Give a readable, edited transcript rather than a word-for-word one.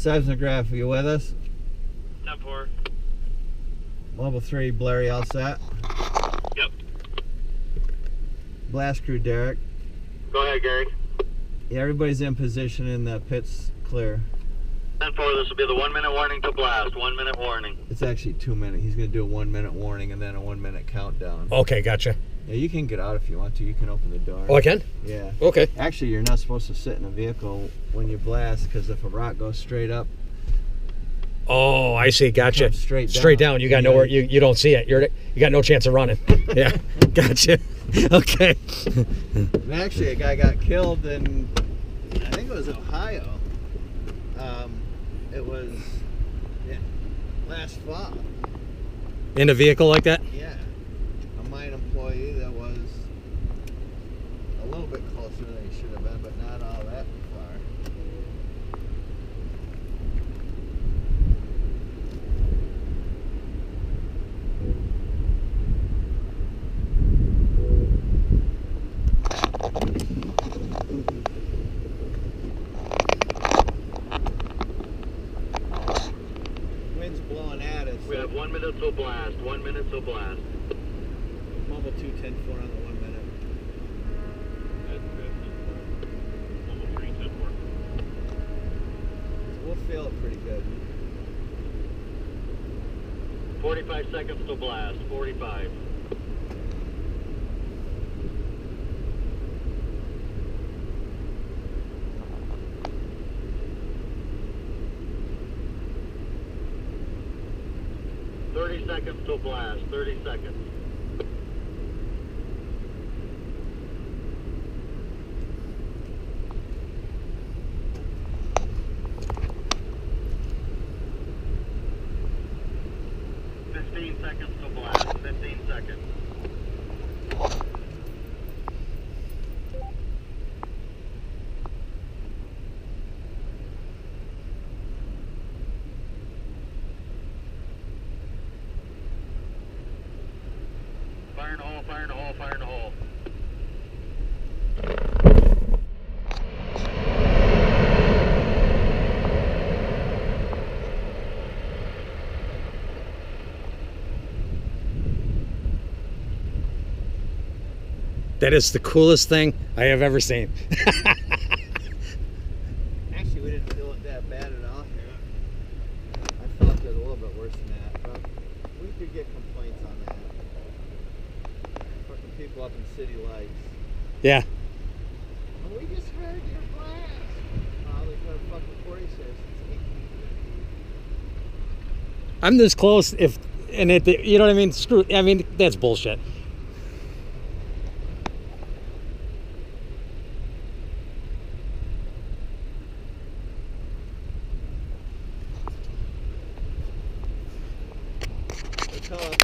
Seismograph, are you with us? 10-4. Mobile 3, Blurry, all set? Yep. Blast crew, Derek. Go ahead, Gary. Yeah, everybody's in position and the pit's clear. 10-4, this will be the 1 minute warning to blast. 1 minute warning. It's actually 2 minutes. He's going to do a 1 minute warning and then a 1 minute countdown. Okay, gotcha. Yeah, you can get out if you want to. You can open the door. Oh, I can? Yeah. Okay. Actually, you're not supposed to sit in a vehicle when you blast because if a rock goes straight up, Oh, I see. Gotcha. Straight down. You got nowhere. You don't see it. You got no chance of running. Yeah. Gotcha. Okay. And actually, a guy got killed in, I think it was Ohio. It was last fall. In a vehicle like that? Yeah. A mine employee that was a little bit closer than he should have been, but not all that far. Wind's blowing at us. We have 1 minute till blast. 1 minute till blast. Mobile 2, 10-4 on the 1 minute. Mobile 3, 10-4. We'll feel it pretty good. 45 seconds till blast. 45. Seconds till blast. 30 seconds. Seconds till blast. 15 seconds. Fire in the hole, fire in the hole, fire in the hole. That is the coolest thing I have ever seen. Actually, we didn't feel it that bad at all here. I felt it a little bit worse than that, but we could get complaints on that. Fucking people up in city lights. Yeah. Oh, we just heard your blast. Oh, they got a fucking Quarry says it's 1850. I'm this close. You know what I mean? Screw. I mean, that's bullshit. They tell us